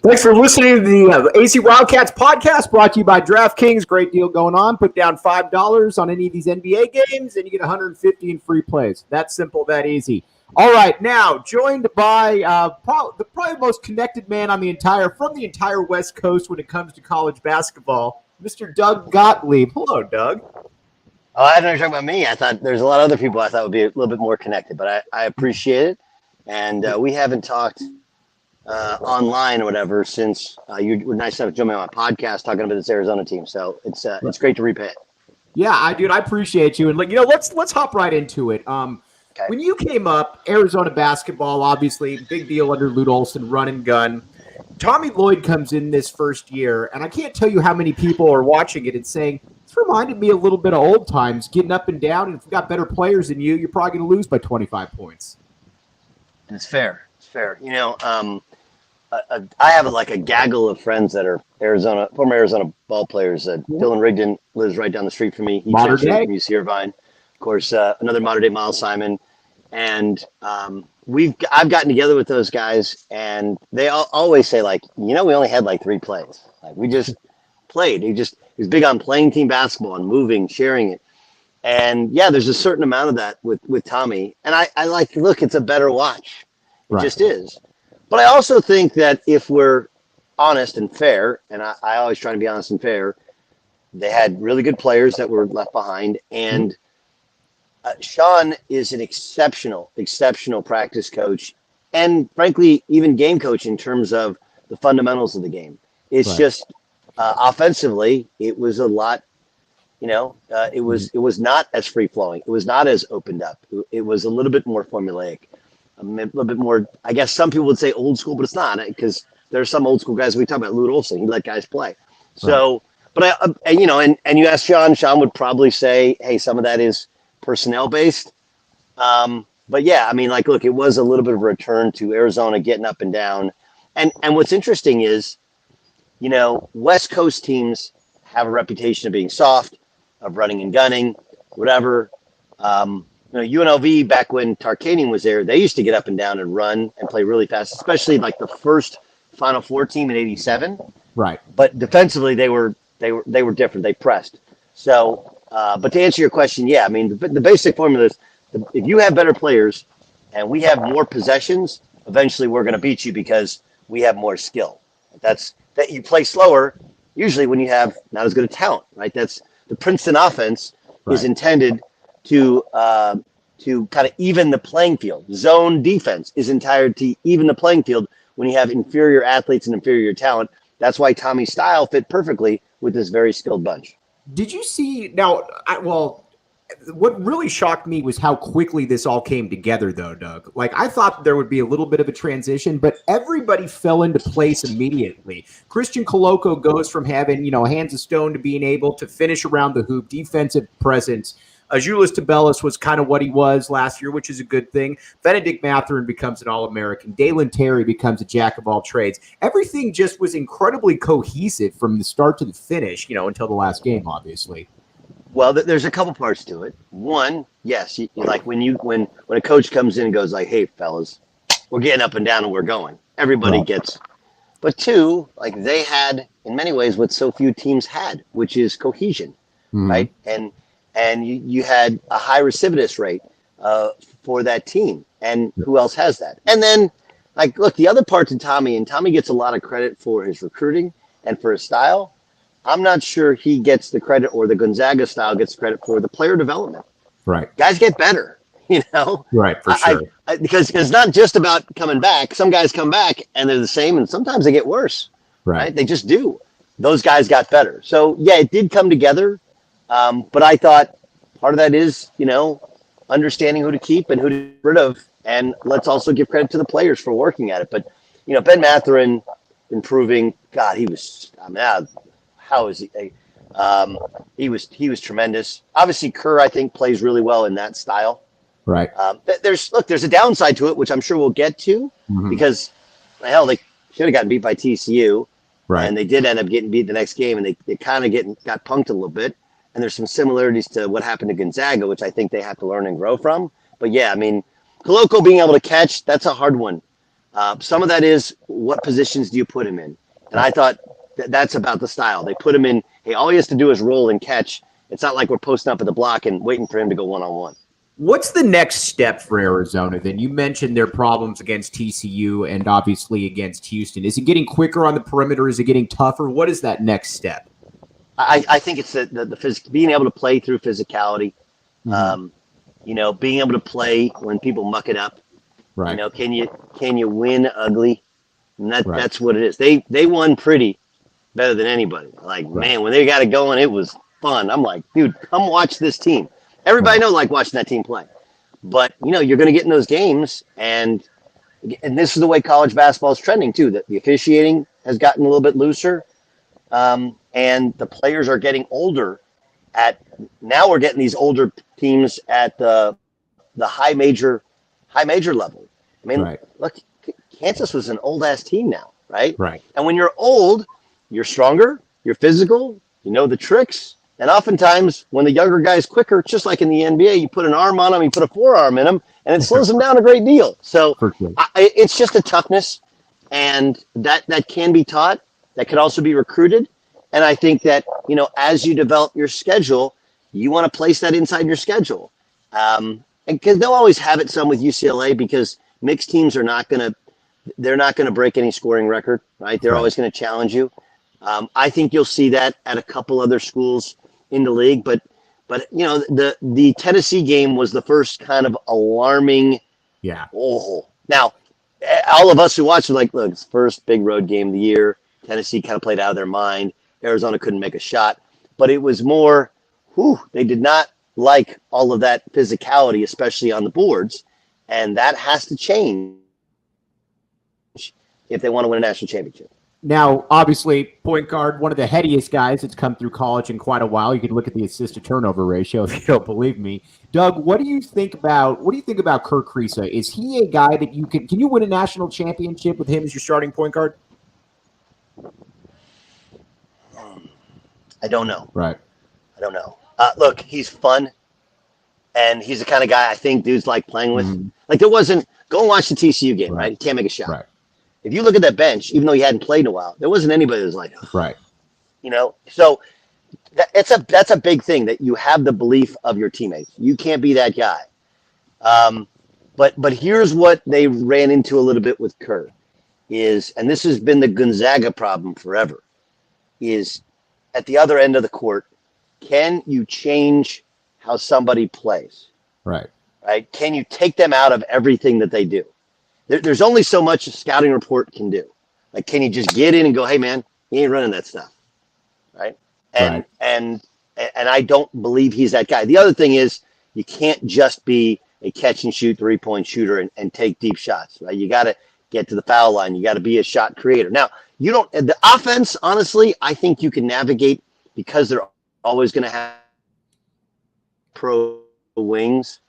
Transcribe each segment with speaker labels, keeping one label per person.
Speaker 1: Thanks for listening to the AC Wildcats podcast brought to you by DraftKings. Great deal going on. Put down $5 on any of these NBA games, and you get 150 in free plays. That simple, that easy. All right, now joined by probably the most connected man on the entire West Coast when it comes to college basketball, Mr. Doug Gottlieb. Hello, Doug.
Speaker 2: Oh, I didn't know you were talking about me. I thought there's a lot of other people I thought would be a little bit more connected, but I appreciate it. And we haven't talked online or whatever since you were nice enough to join me on my podcast talking about this Arizona team. So it's great to repay it.
Speaker 1: Yeah, I appreciate you. And let's hop right into it.
Speaker 2: Okay.
Speaker 1: When you came up, Arizona basketball, obviously big deal under Lute Olson, run and gun. Tommy Lloyd comes in this first year, and I can't tell you how many people are watching it and saying, this reminded me a little bit of old times, getting up and down, and if you've got better players than you, you're probably going to lose by 25 points.
Speaker 2: And it's fair. It's fair. You know, I have a gaggle of friends that are former Arizona ball players. Dylan Rigdon lives right down the street from me. He transferred from UC Irvine. Of course, another modern day Miles Simon. And I've gotten together with those guys, and they always say, we only had 3 plays. We just played. He was big on playing team basketball and moving, sharing it. And yeah, there's a certain amount of that with Tommy. And I look, it's a better watch. It just is. But I also think that if we're honest and fair, and I always try to be honest and fair, they had really good players that were left behind. And Sean is an exceptional practice coach. And frankly, even game coach in terms of the fundamentals of the game. It's just offensively, it was a lot. It was not as free flowing. It was not as opened up. It was a little bit more formulaic, a little bit more. I guess some people would say old school, but it's not, because there are some old school guys. We talk about Lute Olson. He let guys play. So, but and you ask Sean would probably say, hey, some of that is personnel based. But yeah, look, it was a little bit of a return to Arizona getting up and down. And what's interesting is, West Coast teams have a reputation of being soft, of running and gunning, whatever. UNLV, back when Tarkanian was there, they used to get up and down and run and play really fast, especially the first Final Four team in '87.
Speaker 1: Right.
Speaker 2: But defensively, they were different. They pressed. So, but to answer your question, yeah, the basic formula is if you have better players and we have more possessions, eventually we're going to beat you because we have more skill. That you play slower. Usually when you have not as good a talent, right? That's the Princeton offense is intended to kind of even the playing field. Zone defense is intended to even the playing field when you have inferior athletes and inferior talent. That's why Tommy's style fit perfectly with this very skilled bunch.
Speaker 1: Did you see now? What really shocked me was how quickly this all came together, though, Doug. I thought there would be a little bit of a transition, but everybody fell into place immediately. Christian Coloco goes from having, hands of stone to being able to finish around the hoop, defensive presence. Azuolas Tubelis was kind of what he was last year, which is a good thing. Benedict Mathurin becomes an All-American. Dalen Terry becomes a jack of all trades. Everything just was incredibly cohesive from the start to the finish, until the last game, obviously.
Speaker 2: Well, there's a couple parts to it. One, yes, when a coach comes in and goes hey, fellas, we're getting up and down and we're going. Everybody gets. But two, they had in many ways what so few teams had, which is cohesion, right? And you had a high recidivist rate for that team. And who else has that? And then, look, the other part to Tommy, and Tommy gets a lot of credit for his recruiting and for his style. I'm not sure he gets the credit, or the Gonzaga style gets credit for the player development.
Speaker 1: Right.
Speaker 2: Guys get better,
Speaker 1: Right, for sure.
Speaker 2: Because it's not just about coming back. Some guys come back and they're the same, and sometimes they get worse. Right. They just do. Those guys got better. So, yeah, it did come together. But I thought part of that is, understanding who to keep and who to get rid of. And let's also give credit to the players for working at it. But, Ben Mathurin improving, God, he was, how is he? He was tremendous. Obviously, Kerr, I think, plays really well in that style.
Speaker 1: Right.
Speaker 2: There's a downside to it, which I'm sure we'll get to, because hell, they should have gotten beat by TCU, and they did end up getting beat the next game, and they kind of got punked a little bit. And there's some similarities to what happened to Gonzaga, which I think they have to learn and grow from. But yeah, Coloco being able to catch, that's a hard one. Some of that is what positions do you put him in? And I thought that's about the style. They put him in, hey, all he has to do is roll and catch. It's not like we're posting up at the block and waiting for him to go one-on-one.
Speaker 1: What's the next step for Arizona then? You mentioned their problems against TCU and obviously against Houston. Is it getting quicker on the perimeter? Is it getting tougher? What is that next step?
Speaker 2: I think it's the being able to play through physicality. Being able to play when people muck it up.
Speaker 1: Right.
Speaker 2: Can you win ugly? And that's what it is. They won pretty better than anybody. Man, when they got it going, it was fun. I'm like, dude, come watch this team. Everybody knows watching that team play. But, you're going to get in those games, and this is the way college basketball is trending, too. That the officiating has gotten a little bit looser, and the players are getting older. Now we're getting these older teams at the high major level. I mean, look, Kansas was an old-ass team now, right?
Speaker 1: Right.
Speaker 2: And when you're old, you're stronger, you're physical, you know the tricks. And oftentimes, when the younger guy's quicker, just like in the NBA, you put an arm on him, you put a forearm in him, and it slows him down a great deal. So it's just a toughness, and that can be taught. That can also be recruited. And I think that, as you develop your schedule, you want to place that inside your schedule. And because they'll always have it some with UCLA, because mixed teams are not going to break any scoring record, right? They're always going to challenge you. I think you'll see that at a couple other schools in the league, but the Tennessee game was the first kind of alarming. Yeah. Oh, now all of us who watched were like, look, it's the first big road game of the year. Tennessee kind of played out of their mind. Arizona couldn't make a shot, but it was more, they did not like all of that physicality, especially on the boards, and that has to change if they want to win a national championship.
Speaker 1: Now, obviously, point guard, one of the headiest guys that's come through college in quite a while. You can look at the assist-to-turnover ratio if you don't believe me. Doug, what do you think about Kerr Kriisa? Is he a guy that can you win a national championship with him as your starting point guard?
Speaker 2: I don't know.
Speaker 1: Right.
Speaker 2: I don't know. Look, he's fun, and he's the kind of guy I think dudes like playing with. Mm-hmm. Like there wasn't – go and watch the TCU game, right? He can't make a shot. Right. If you look at that bench, even though he hadn't played in a while, there wasn't anybody that was like,
Speaker 1: right.
Speaker 2: So that's a big thing, that you have the belief of your teammates. You can't be that guy. But here's what they ran into a little bit with Kerr and this has been the Gonzaga problem forever, is at the other end of the court, can you change how somebody plays?
Speaker 1: Right.
Speaker 2: Right? Can you take them out of everything that they do? There's only so much a scouting report can do. Like, can you just get in and go, hey, man, he ain't running that stuff, right? And I don't believe he's that guy. The other thing is you can't just be a catch-and-shoot three-point shooter and take deep shots, right? You got to get to the foul line. You got to be a shot creator. Now, the offense, honestly, I think you can navigate, because they're always going to have pro wings.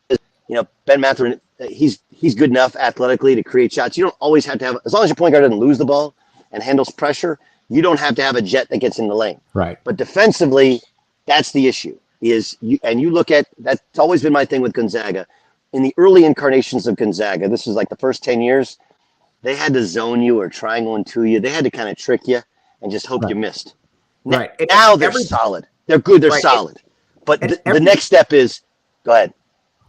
Speaker 2: Ben Mathurin, he's good enough athletically to create shots. You don't always have to have, as long as your point guard doesn't lose the ball and handles pressure, you don't have to have a jet that gets in the lane.
Speaker 1: Right.
Speaker 2: But defensively, that's the issue. You look at, that's always been my thing with Gonzaga. In the early incarnations of Gonzaga, this was like the first 10 years, they had to zone you or triangle into you. They had to kind of trick you and just hope you missed.
Speaker 1: Right.
Speaker 2: Now they're solid. They're good. They're solid. But the next step is, go ahead.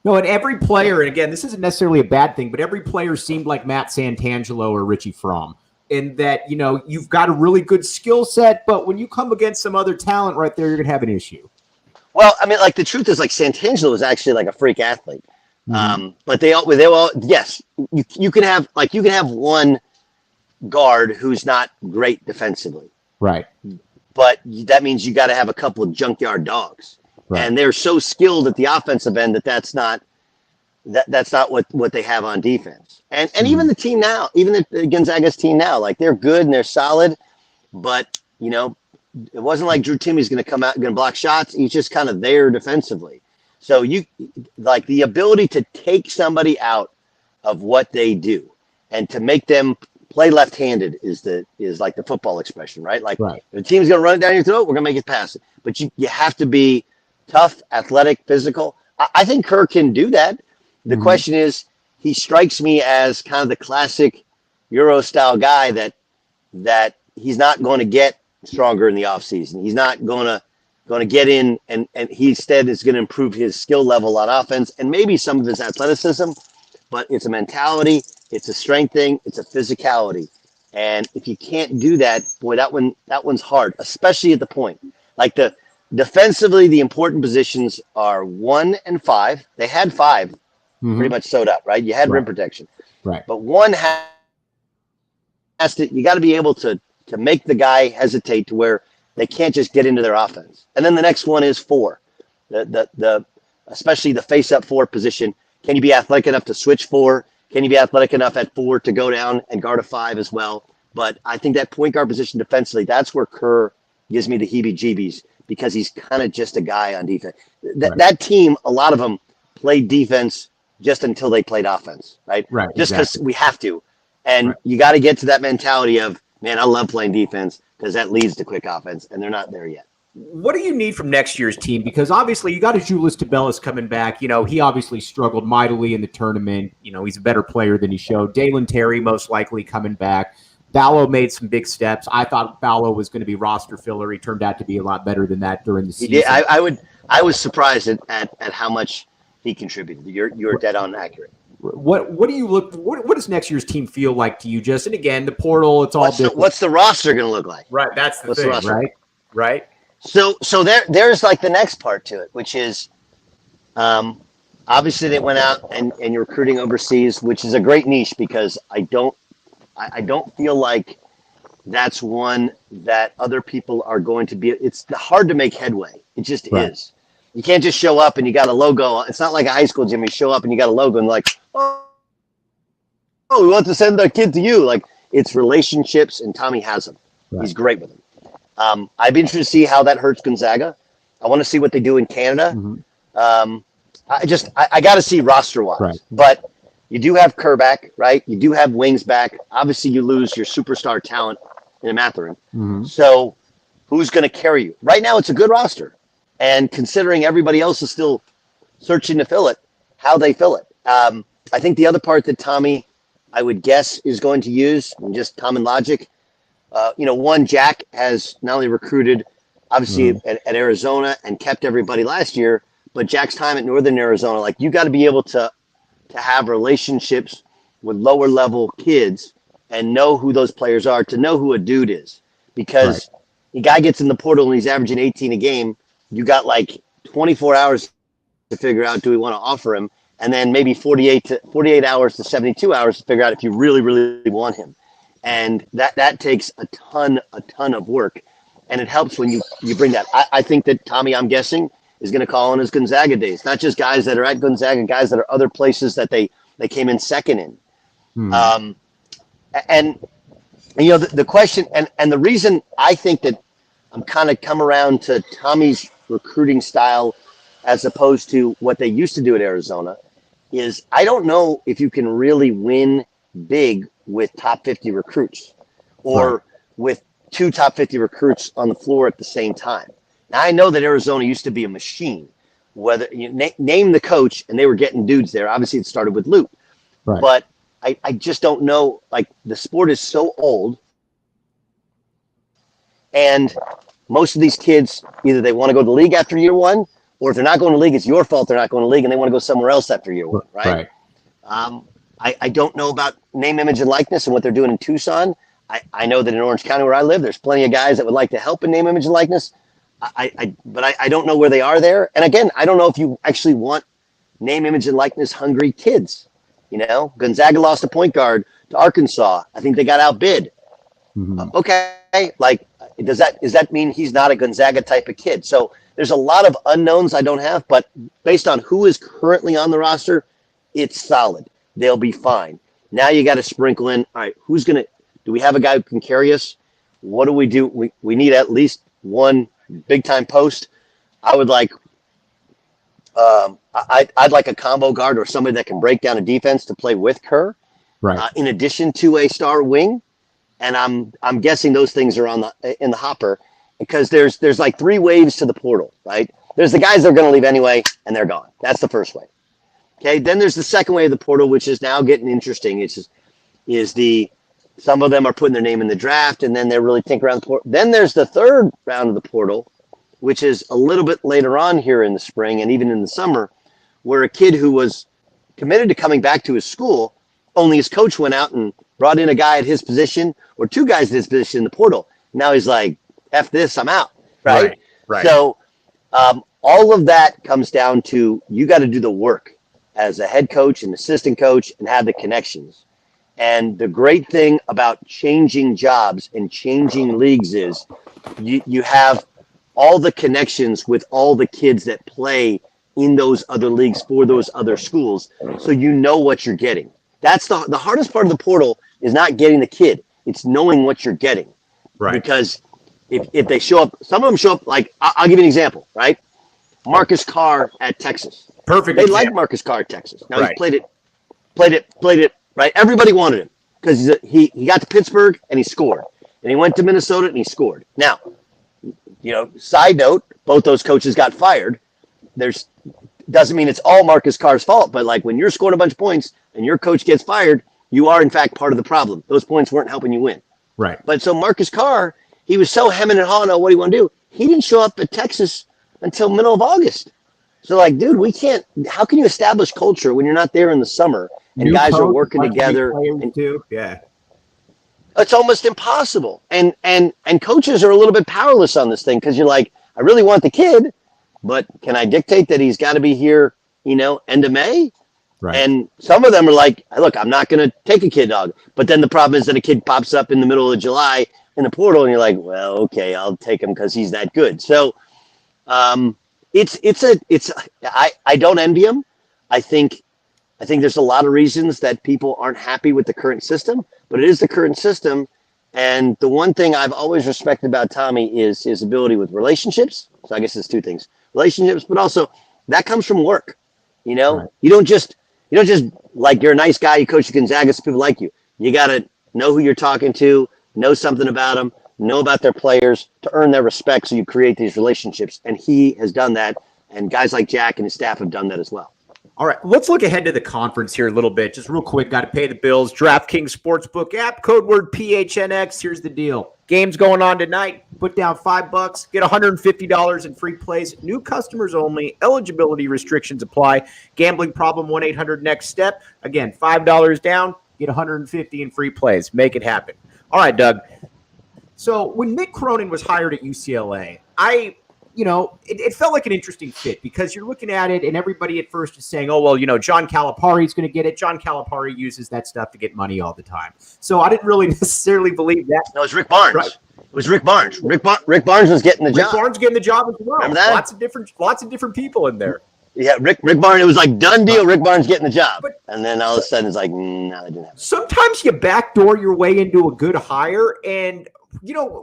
Speaker 1: No, and every player, and again, this isn't necessarily a bad thing, but every player seemed like Matt Santangelo or Richie Fromm, in that, you've got a really good skill set, but when you come against some other talent right there, you're going to have an issue.
Speaker 2: Well, I mean, like, the truth is, like, Santangelo is actually like a freak athlete. Mm-hmm. But they all, yes, you can have one guard who's not great defensively.
Speaker 1: Right.
Speaker 2: But that means you got to have a couple of junkyard dogs. Right. And they're so skilled at the offensive end that's not what they have on defense. And even the team now, even the Gonzaga's team now, like, they're good and they're solid, but it wasn't like Drew Timmy's going to come out and going to block shots. He's just kind of there defensively. So you like the ability to take somebody out of what they do and to make them play left-handed is like the football expression, right? Like,
Speaker 1: right.
Speaker 2: The team's going to run it down your throat, we're going to make it pass it. But you have to be tough, athletic, physical. I think Kerr can do that. The question is, he strikes me as kind of the classic Euro style guy that he's not going to get stronger in the offseason. He's not going to get in and he instead is going to improve his skill level on offense and maybe some of his athleticism, but it's a mentality, it's a strength thing, it's a physicality. And if you can't do that, boy, that one's hard, especially at the point. Like defensively, the important positions are 1 and 5. They had 5 pretty much sewed up, right? You had rim protection.
Speaker 1: Right.
Speaker 2: But 1 has to, you got to be able to make the guy hesitate to where they can't just get into their offense. And then the next one is 4. The especially the face-up 4 position. Can you be athletic enough to switch 4? Can you be athletic enough at 4 to go down and guard a 5 as well? But I think that point guard position defensively, that's where Kerr gives me the heebie-jeebies because he's kind of just a guy on defense. That team, a lot of them played defense just until they played offense, right?
Speaker 1: Right.
Speaker 2: Just because we have to. And you got to get to that mentality of, man, I love playing defense because that leads to quick offense, and they're not there yet.
Speaker 1: What do you need from next year's team? Because obviously you got Julius Tabellis coming back. You know, he obviously struggled mightily in the tournament. You know, he's a better player than he showed. Dalen Terry most likely coming back. Ballo made some big steps. I thought Ballo was going to be roster filler. He turned out to be a lot better than that during the season.
Speaker 2: I was surprised at how much he contributed. You're dead on accurate.
Speaker 1: What does next year's team feel like to you, Justin? Again, the portal, it's all different.
Speaker 2: What's the roster going to look like?
Speaker 1: Right, that's the thing, right?
Speaker 2: So there's like the next part to it, which is obviously they went out and you're recruiting overseas, which is a great niche because I don't feel like that's one that other people are going to be. It's hard to make headway. It just is. You can't just show up and you got a logo. It's not like a high school gym. You show up and you got a logo and like, oh, we want to send our kid to you. Like it's relationships, and Tommy has them. Right. He's great with them. I'd be interested to see how that hurts Gonzaga. I want to see what they do in Canada. I got to see roster-wise. But you do have Kerr back, right? You do have wings back. Obviously, you lose your superstar talent in Mathurin. So who's going to carry you? Right now, it's a good roster. And considering everybody else is still searching to fill it, how they fill it. I think the other part that Tommy, I would guess, is going to use, and just common logic, Jack has not only recruited, obviously, at Arizona and kept everybody last year, but Jack's time at Northern Arizona, like you got to be able to have relationships with lower level kids and know who those players are, to know who a dude is. Because the guy gets in the portal and he's averaging 18 a game, you got like 24 hours to figure out, do we want to offer him? And then maybe 48 hours to 72 hours to figure out if you really, really want him. And that takes a ton of work. And it helps when you bring that. I think that Tommy, I'm guessing, is going to call on his Gonzaga days. Not just guys that are at Gonzaga, guys that are other places that they came in second in. The question, and the reason I think that I'm kind of come around to Tommy's recruiting style as opposed to what they used to do at Arizona is I don't know if you can really win big with top 50 recruits or with 2 top 50 recruits on the floor at the same time. Now, I know that Arizona used to be a machine. Whether you name the coach and they were getting dudes there. Obviously, it started with Luke. But I just don't know. Like, the sport is so old. And most of these kids, either they want to go to the league after year 1, or if they're not going to the league, it's your fault they're not going to the league and they want to go somewhere else after year 1, right? I don't know about name, image, and likeness and what they're doing in Tucson. I know that in Orange County where I live, there's plenty of guys that would like to help in name, image, and likeness. But I don't know where they are there. And again, I don't know if you actually want name, image, and likeness hungry kids. Gonzaga lost a point guard to Arkansas. I think they got outbid. Okay, like does that mean he's not a Gonzaga type of kid? So there's a lot of unknowns I don't have, but based on who is currently on the roster, it's solid. They'll be fine. Now you got to sprinkle in, all right, do we have a guy who can carry us? What do? We need at least one big time post. I would like, I'd like a combo guard or somebody that can break down a defense to play with Kerr, in addition to a star wing. And I'm guessing those things are in the hopper because there's like 3 waves to the portal, right? There's the guys that are going to leave anyway, and they're gone. That's the first wave. Okay, then there's the second wave of the portal, which is now getting interesting. Is the Some of them are putting their name in the draft, and then they're really thinking around the portal. Then there's the third round of the portal, which is a little bit later on here in the spring and even in the summer, where a kid who was committed to coming back to his school, only his coach went out and brought in a guy at his position or two guys at his position in the portal. Now he's like, F this, I'm out, right?
Speaker 1: Right.
Speaker 2: So all of that comes down to you got to do the work as a head coach and assistant coach and have the connections. And the great thing about changing jobs and changing leagues is you have all the connections with all the kids that play in those other leagues for those other schools. So you know what you're getting. That's the hardest part of the portal is not getting the kid. It's knowing what you're getting.
Speaker 1: Right.
Speaker 2: Because if they show up, some of them show up like, I'll give you an example, right? Marcus Carr at Texas.
Speaker 1: Perfect.
Speaker 2: They
Speaker 1: example.
Speaker 2: like Marcus Carr at Texas. Now
Speaker 1: Right.
Speaker 2: he's played it, right? Everybody wanted him because he got to Pittsburgh and he scored. And he went to Minnesota and he scored. Now, side note, both those coaches got fired. Doesn't mean it's all Marcus Carr's fault, but like when you're scoring a bunch of points and your coach gets fired, you are in fact part of the problem. Those points weren't helping you win.
Speaker 1: Right.
Speaker 2: But so Marcus Carr, he was so hemming and hawing on what he wanted to do. He didn't show up at Texas until middle of August. So like, dude, how can you establish culture when you're not there in the summer and
Speaker 1: New
Speaker 2: guys are
Speaker 1: coach,
Speaker 2: working together?
Speaker 1: Yeah.
Speaker 2: It's almost impossible. And coaches are a little bit powerless on this thing because you're like, I really want the kid, but can I dictate that he's got to be here, end of May?
Speaker 1: Right.
Speaker 2: And some of them are like, look, I'm not going to take a kid dog. But then the problem is that a kid pops up in the middle of July in the portal and you're like, well, okay, I'll take him because he's that good. So I don't envy him. I think there's a lot of reasons that people aren't happy with the current system, but it is the current system. And the one thing I've always respected about Tommy is his ability with relationships. So I guess it's two things, relationships, but also that comes from work.
Speaker 1: Right.
Speaker 2: You don't just like, you're a nice guy, you coach at Gonzaga, so people like you. You got to know who you're talking to, know something about them, know about their players to earn their respect. So you create these relationships. And he has done that. And guys like Jack and his staff have done that as well.
Speaker 1: All right, let's look ahead to the conference here a little bit. Just real quick, got to pay the bills. DraftKings Sportsbook app, code word PHNX. Here's the deal. Games going on tonight. Put down $5, get $150 in free plays. New customers only. Eligibility restrictions apply. Gambling problem, 1-800-NEXT-STEP. Again, $5 down, get $150 in free plays. Make it happen. All right, Doug. So when Mick Cronin was hired at UCLA, it felt like an interesting fit because you're looking at it and everybody at first is saying, oh, well, John Calipari's going to get it. John Calipari uses that stuff to get money all the time. So I didn't really necessarily believe that.
Speaker 2: No, it's Rick Barnes.
Speaker 1: Right.
Speaker 2: It was Rick Barnes. Rick Barnes was getting the job.
Speaker 1: Rick Barnes getting the job as well.
Speaker 2: Remember that?
Speaker 1: Lots of different people in there.
Speaker 2: Yeah, Rick Barnes. It was like done deal. Rick Barnes getting the job. And then all of a sudden it's like, no, that didn't happen.
Speaker 1: Sometimes you backdoor your way into a good hire and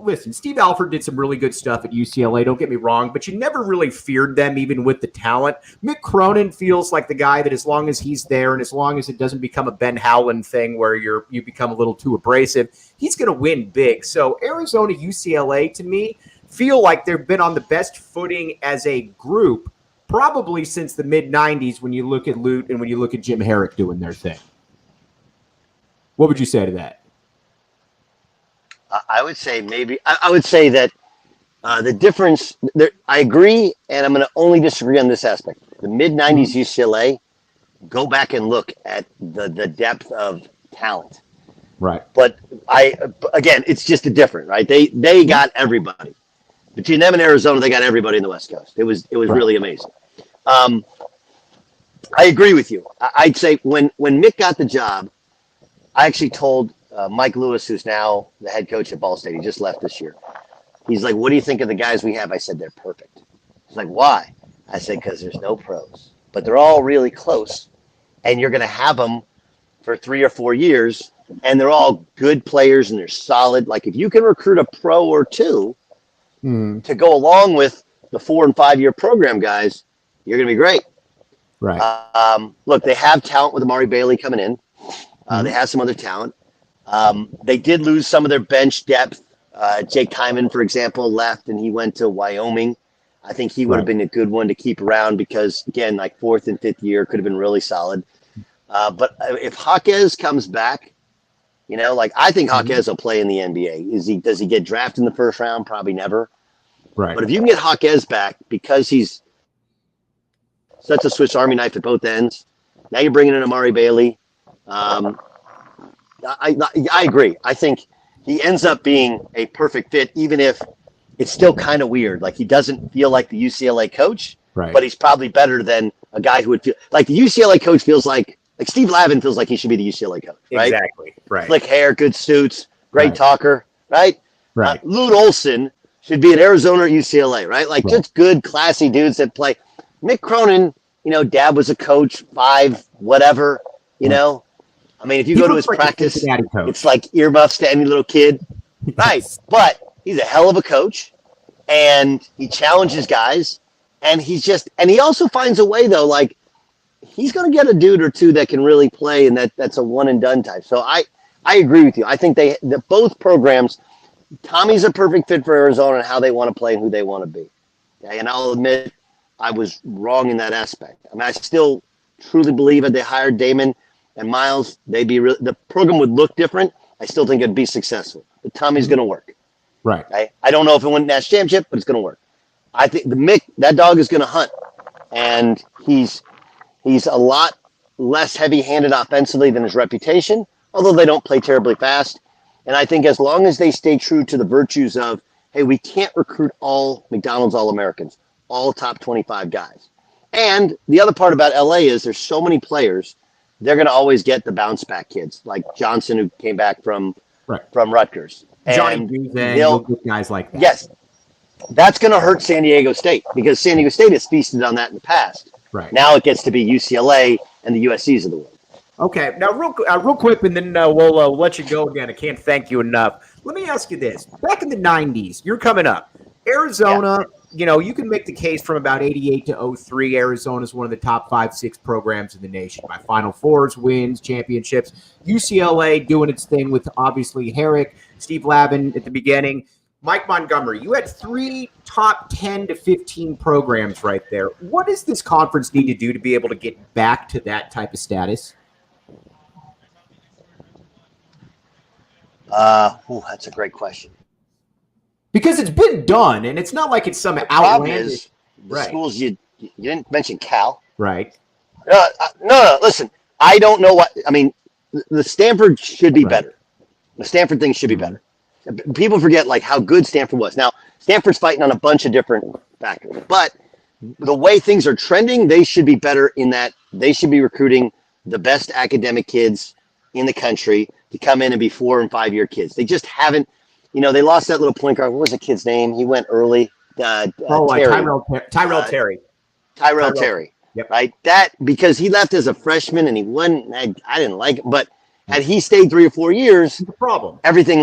Speaker 1: listen, Steve Alford did some really good stuff at UCLA, don't get me wrong, but you never really feared them even with the talent. Mick Cronin feels like the guy that as long as he's there and as long as it doesn't become a Ben Howland thing where you become a little too abrasive, he's going to win big. So Arizona, UCLA, to me, feel like they've been on the best footing as a group probably since the mid-'90s when you look at Lute and when you look at Jim Herrick doing their thing. What would you say to that?
Speaker 2: I would say that the difference there, I agree, and I'm going to only disagree on this aspect. The mid-'90s UCLA, go back and look at the depth of talent.
Speaker 1: Right.
Speaker 2: But again, it's just a different, right? They got everybody. Between them and Arizona, they got everybody in the West Coast. It was really amazing. I agree with you. I'd say when Mick got the job, I actually told Mike Lewis, who's now the head coach at Ball State, he just left this year. He's like, what do you think of the guys we have? I said, they're perfect. He's like, why? I said, because there's no pros, but they're all really close. And you're going to have them for 3 or 4 years, and they're all good players, and they're solid. Like, if you can recruit a pro or two to go along with the 4 and 5 year program guys, you're going to be great.
Speaker 1: Right.
Speaker 2: Look, they have talent with Amari Bailey coming in. They have some other talent. They did lose some of their bench depth. Jake Kyman, for example, left and he went to Wyoming. I think he would have been a good one to keep around because, again, like 4th and 5th year could have been really solid. But if Jaquez comes back, You know, like I think Hawkes will play in the NBA. Does he get drafted in the first round? Probably never.
Speaker 1: Right.
Speaker 2: But if you can get Hawkes back because he's such a Swiss Army knife at both ends, now you're bringing in Amari Bailey. I agree. I think he ends up being a perfect fit, even if it's still kind of weird. Like he doesn't feel like the UCLA coach,
Speaker 1: right?
Speaker 2: But he's probably better than a guy who would feel like the UCLA coach feels like Steve Lavin feels like he should be the UCLA coach, right?
Speaker 1: Exactly. Right.
Speaker 2: Slick hair, good suits, great talker, right?
Speaker 1: Right.
Speaker 2: Lute Olson should be at Arizona or UCLA, right? Like just good, classy dudes that play. Mick Cronin, you know, dad was a coach, 5, whatever, you know. I mean, if you go to his practice, it's like earmuffs to any little kid, right? But he's a hell of a coach, and he challenges guys, and he also finds a way though, like he's going to get a dude or two that can really play, and that's a one and done type. So I agree with you. I think both programs. Tommy's a perfect fit for Arizona and how they want to play and who they want to be. Okay? And I'll admit I was wrong in that aspect. I mean, I still truly believe that they hired Damon and Miles, the program would look different. I still think it'd be successful. But Tommy's going to work.
Speaker 1: Right.
Speaker 2: Okay? I don't know if it wins national championship, but it's going to work. I think that dog is going to hunt. And he's a lot less heavy-handed offensively than his reputation, although they don't play terribly fast. And I think as long as they stay true to the virtues of, hey, we can't recruit all McDonald's All-Americans, all top 25 guys. And the other part about LA is there's so many players, they're going to always get the bounce back kids, like Johnson, who came back from Rutgers.
Speaker 1: Johnny Duzan, guys like that.
Speaker 2: Yes. That's going to hurt San Diego State because San Diego State has feasted on that in the past.
Speaker 1: Right.
Speaker 2: Now it gets to be UCLA and the USCs of the world.
Speaker 1: Okay, now real quick, and then we'll let you go again. I can't thank you enough. Let me ask you this. Back in the 90s, you're coming up. Arizona, you know, you can make the case from about 88 to 03. Arizona is one of the top 5-6 programs in the nation by Final Fours, wins, championships. UCLA doing its thing with obviously Herrick, Steve Lavin at the beginning. Mike Montgomery, you had 3 top 10 to 15 programs right there. What does this conference need to do to be able to get back to that type of status?
Speaker 2: That's a great question.
Speaker 1: Because it's been done, and it's not like it's some outlandish.
Speaker 2: Schools you didn't mention Cal,
Speaker 1: right?
Speaker 2: No. Listen, I don't know what I mean. The Stanford should be better. The Stanford thing should be better. People forget like how good Stanford was. Now Stanford's fighting on a bunch of different factors, but the way things are trending, they should be better in that they should be recruiting the best academic kids in the country to come in and be 4- and 5-year kids. They just haven't, you know, they lost that little point guard. What was the kid's name? He went early.
Speaker 1: Tyrell Terry.
Speaker 2: Tyrell Terry.
Speaker 1: Yep.
Speaker 2: Right. That because he left as a freshman and he wasn't, I didn't like it, but had he stayed 3 or 4 years,
Speaker 1: the problem.
Speaker 2: Everything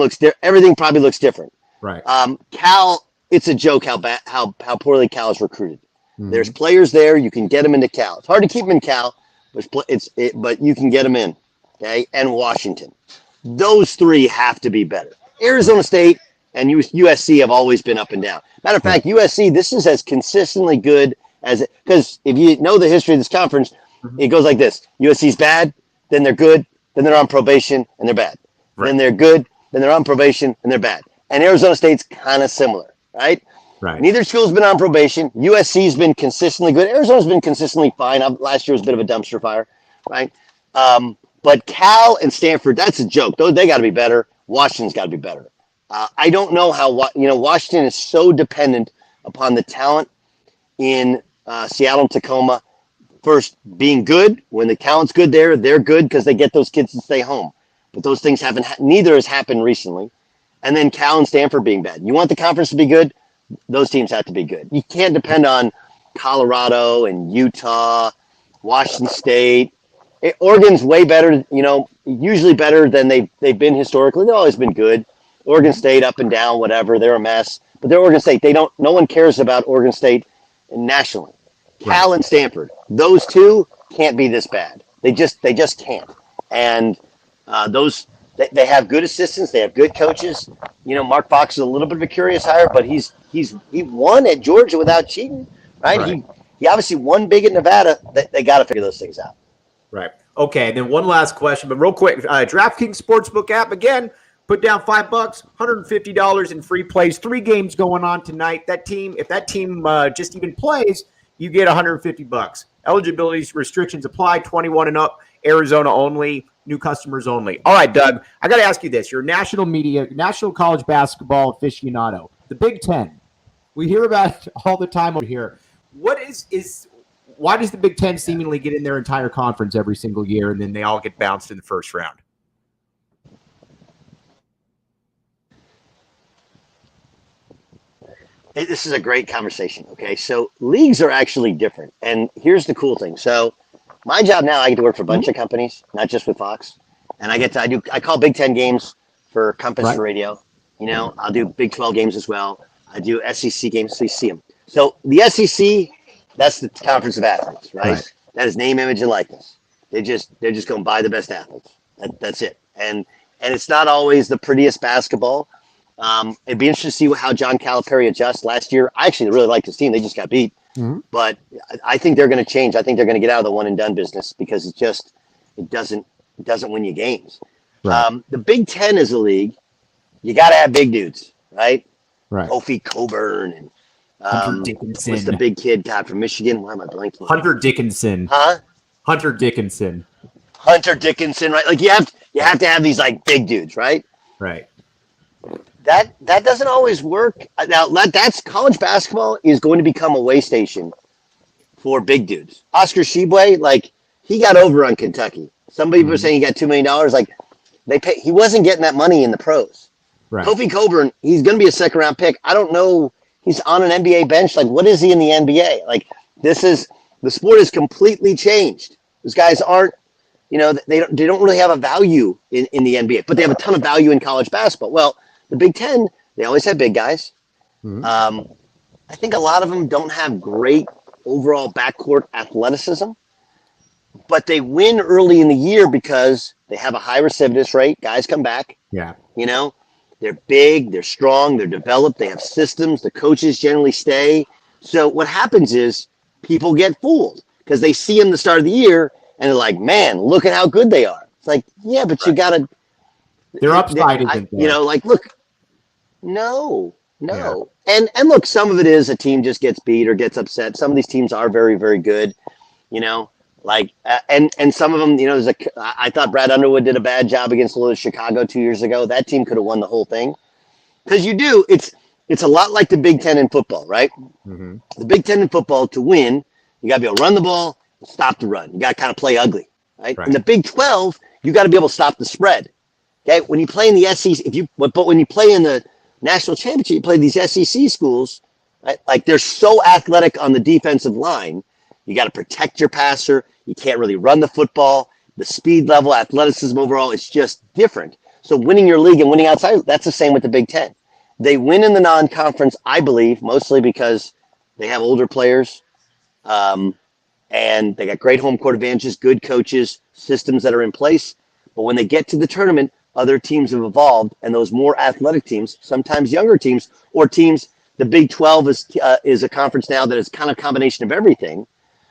Speaker 2: probably looks different.
Speaker 1: Right.
Speaker 2: Cal, it's a joke how poorly Cal is recruited. Mm-hmm. There's players there, you can get them into Cal. It's hard to keep them in Cal, but you can get them in. Okay, and Washington. Those 3 have to be better. Arizona State and USC have always been up and down. Matter of fact, USC, this is as consistently good as it, because if you know the history of this conference, it goes like this. USC's bad, then they're good, then they're on probation, and they're bad. Right. Then they're good, then they're on probation, and they're bad. And Arizona State's kind of similar, right?
Speaker 1: Right.
Speaker 2: Neither school's been on probation. USC's been consistently good. Arizona's been consistently fine. Last year was a bit of a dumpster fire, right? But Cal and Stanford, that's a joke. They got to be better. Washington's got to be better. I don't know how, Washington is so dependent upon the talent in Seattle and Tacoma. First, being good. When the talent's good there, they're good because they get those kids to stay home. But those things neither has happened recently. And then Cal and Stanford being bad. You want the conference to be good? Those teams have to be good. You can't depend on Colorado and Utah, Washington State. Oregon's way better, usually better than they've been historically. They've always been good. Oregon State up and down, whatever, they're a mess. But they're Oregon State. No one cares about Oregon State nationally. Cal and Stanford, those 2 can't be this bad. They just can't. And they have good assistants. They have good coaches. Mark Fox is a little bit of a curious hire, but he won at Georgia without cheating, right? He obviously won big at Nevada. They got to figure those things out.
Speaker 1: Right. Okay, then one last question, but real quick. DraftKings Sportsbook app, again, put down $5, $150 in free plays. 3 games going on tonight. If that team just even plays, you get $150. Eligibility restrictions apply, 21 and up, Arizona only, new customers only. All right, Doug, I got to ask you this. You're a national college basketball aficionado. The Big Ten. We hear about it all the time over here. Why does the Big Ten seemingly get in their entire conference every single year and then they all get bounced in the first round?
Speaker 2: This is a great conversation. Okay, so leagues are actually different, and here's the cool thing. So, my job now, I get to work for a bunch of companies, not just with Fox, and I call Big Ten games for Compass Radio. You know, I'll do Big 12 games as well. I do SEC games, so you see them. So the SEC, that's the Conference of Athletes, right? That is name, image, and likeness. They're just going to buy the best athletes. That's it. And it's not always the prettiest basketball. It'd be interesting to see how John Calipari adjusts. Last year, I actually really liked his team. They just got beat. But I think they're going to change. I think they're going to get out of the one and done business because it doesn't win you games. Right. The Big Ten is a league. You got to have big dudes, right? Right. Kofi Coburn and
Speaker 1: Hunter Dickinson.
Speaker 2: What's the big kid guy from Michigan? Why am I blanking?
Speaker 1: Hunter Dickinson.
Speaker 2: Huh?
Speaker 1: Hunter Dickinson.
Speaker 2: Hunter Dickinson, right? Like you have to have these like big dudes, right?
Speaker 1: Right.
Speaker 2: That doesn't always work. Now that's college basketball is going to become a way station for big dudes. Oscar Tshiebwe, like he got over on Kentucky. Some people were saying he got $2 million. Like he wasn't getting that money in the pros. Right. Kofi Coburn, he's going to be a second round pick. I don't know. He's on an NBA bench. Like, what is he in the NBA? Like, the sport has completely changed. Those guys aren't, they don't really have a value in the NBA, but they have a ton of value in college basketball. Well, the Big Ten, they always have big guys. I think a lot of them don't have great overall backcourt athleticism, but they win early in the year because they have a high recidivist rate. Guys come back. Yeah. They're big, they're strong, they're developed, they have systems, the coaches generally stay. So what happens is people get fooled because they see them the start of the year and they're like, man, look at how good they are. It's like, yeah, but you got to.
Speaker 1: Their upside isn't there.
Speaker 2: Look, no. Yeah. And look, some of it is a team just gets beat or gets upset. Some of these teams are very, very good, and some of them, I thought Brad Underwood did a bad job against Chicago 2 years ago. That team could have won the whole thing. Because it's a lot like the Big Ten in football, right? Mm-hmm. The Big Ten in football, to win, you got to be able to run the ball, stop the run. You got to kind of play ugly, right? In the Big 12, you got to be able to stop the spread. Okay, when you play in the SEC, but when you play in the national championship, you play these SEC schools, right? Like they're so athletic on the defensive line. You got to protect your passer. You can't really run the football. The speed level, athleticism overall, it's just different. So winning your league and winning outside, that's the same with the Big Ten. They win in the non-conference, I believe, mostly because they have older players, and they got great home court advantages, good coaches, systems that are in place. But when they get to the tournament, other teams have evolved, and those more athletic teams, sometimes younger teams, or teams, the Big 12 is a conference now that is kind of a combination of everything.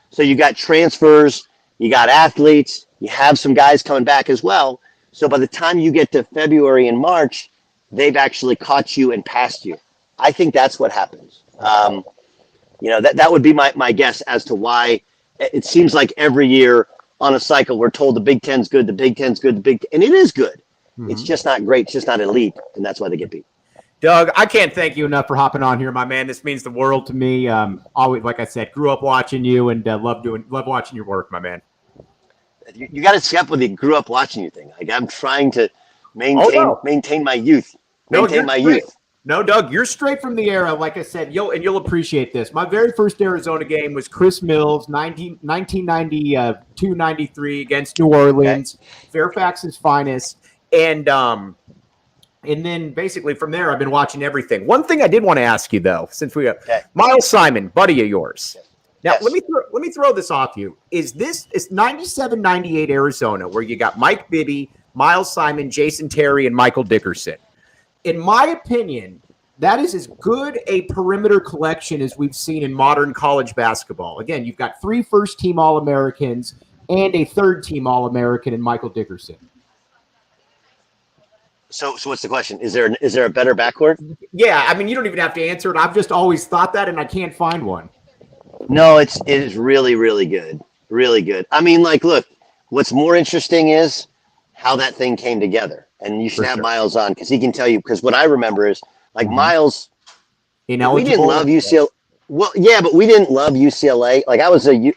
Speaker 2: So you got transfers, you got athletes, you have some guys coming back as well. So by the time you get to February and March, they've actually caught you and passed you. I think that's what happens. That would be my guess as to why it seems like every year on a cycle we're told the Big Ten's good, the Big Ten's good, and it is good. Mm-hmm. It's just not great. It's just not elite, and that's why they get beat.
Speaker 1: Doug, I can't thank you enough for hopping on here, my man. This means the world to me. Always, like I said, grew up watching you and love watching your work, my man.
Speaker 2: You got to step with the grew up watching you thing. Like I'm trying to maintain my youth.
Speaker 1: No, Doug, you're straight from the era. Like I said, you'll appreciate this. My very first Arizona game was Chris Mills, 1992-93 against New Orleans, Fairfax's finest, and then basically from there, I've been watching everything. One thing I did want to ask you though, since we have Miles Simon, buddy of yours. Now let me throw this off you. Is 97-98 Arizona where you got Mike Bibby, Miles Simon, Jason Terry, and Michael Dickerson? In my opinion, that is as good a perimeter collection as we've seen in modern college basketball. Again, you've got 3 first-team All-Americans. and a third-team All-American in Michael Dickerson.
Speaker 2: So what's the question? Is there a better backcourt?
Speaker 1: Yeah, I mean, you don't even have to answer it. I've just always thought that, and I can't find one.
Speaker 2: No, it is really, really good. Really good. I mean, like, look, what's more interesting is how that thing came together. And you should have Miles on because he can tell you. Because what I remember is, like, Miles, we didn't love UCLA. Well, yeah, but we didn't love UCLA. Like,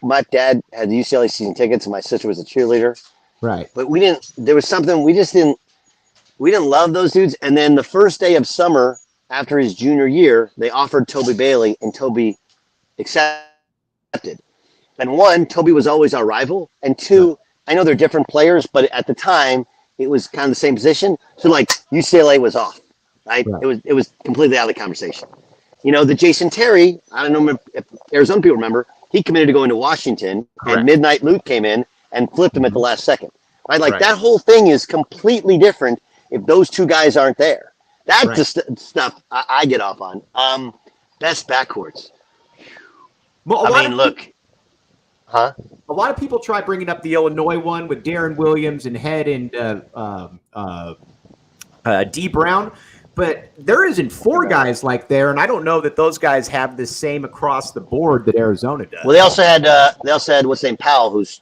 Speaker 2: my dad had UCLA season tickets, and my sister was a cheerleader.
Speaker 1: Right.
Speaker 2: But we didn't. There was something we didn't love those dudes. And then the first day of summer after his junior year, they offered Toby Bailey, and Toby accepted. And one, Toby was always our rival, and two, I know they're different players, but at the time it was kind of the same position. So like UCLA was off, right? It was completely out of the conversation. You know, the Jason Terry, I don't know if Arizona people remember, he committed to going to Washington, and Midnight Luke came in and flipped him at the last second, right? Like that whole thing is completely different if those two guys aren't there. That's the stuff I get off on. Best backcourts.
Speaker 1: Well,
Speaker 2: I mean, look. Huh?
Speaker 1: A lot of people try bringing up the Illinois one with Darren Williams and Head and D. Brown, but there isn't four guys like there, and I don't know that those guys have the same across the board that Arizona does.
Speaker 2: Well, they also had what's his name, Powell, who's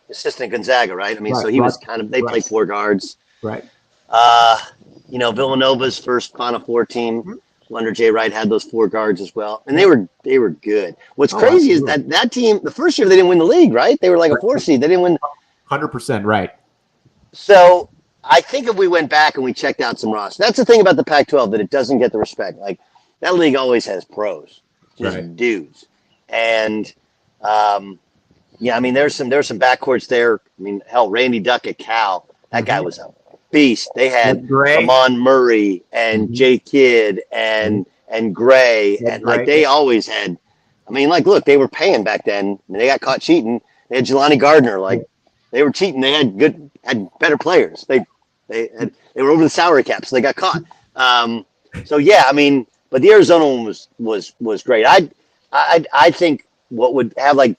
Speaker 2: assistant Gonzaga, right? I mean, so he was kind of they played four guards,
Speaker 1: right?
Speaker 2: You know, Villanova's first Final Four team. Under Jay Wright had those four guards as well, and they were good. What's crazy is that team, the first year they didn't win the league, right? They were like a 4 seed. They didn't win.
Speaker 1: 100% right.
Speaker 2: So I think if we went back and we checked out some rosters, that's the thing about the Pac-12 that it doesn't get the respect. Like that league always has pros, just dudes, and yeah, I mean there's some backcourts there. I mean, hell, Randy Duck at Cal, that guy was a beast. They had Amon Murray and Jay Kidd and Gray, and like they always had. I mean, like, look, they were paying back then. I mean, they got caught cheating. They had Jelani Gardner. Like, they were cheating. They had better players. They were over the salary cap, so they got caught. So yeah, I mean, but the Arizona one was great. I think what would have like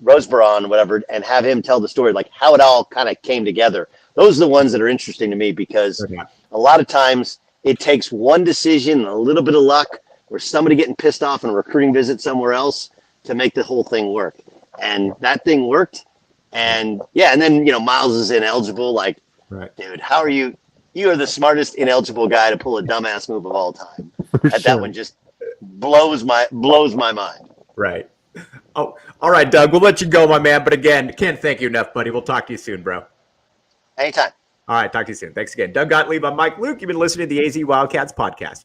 Speaker 2: Roseborough on whatever, and have him tell the story, like how it all kind of came together. Those are the ones that are interesting to me because a lot of times it takes one decision and a little bit of luck or somebody getting pissed off on a recruiting visit somewhere else to make the whole thing work. And that thing worked. And yeah, and then, you know, Miles is ineligible. Like, dude, how are you? You are the smartest ineligible guy to pull a dumbass move of all time. That one just blows my mind.
Speaker 1: Right. Oh, all right, Doug. We'll let you go, my man. But again, can't thank you enough, buddy. We'll talk to you soon, bro.
Speaker 2: Anytime.
Speaker 1: All right, talk to you soon. Thanks again. Doug Gottlieb, I'm Mike Luke. You've been listening to the AZ Wildcats podcast.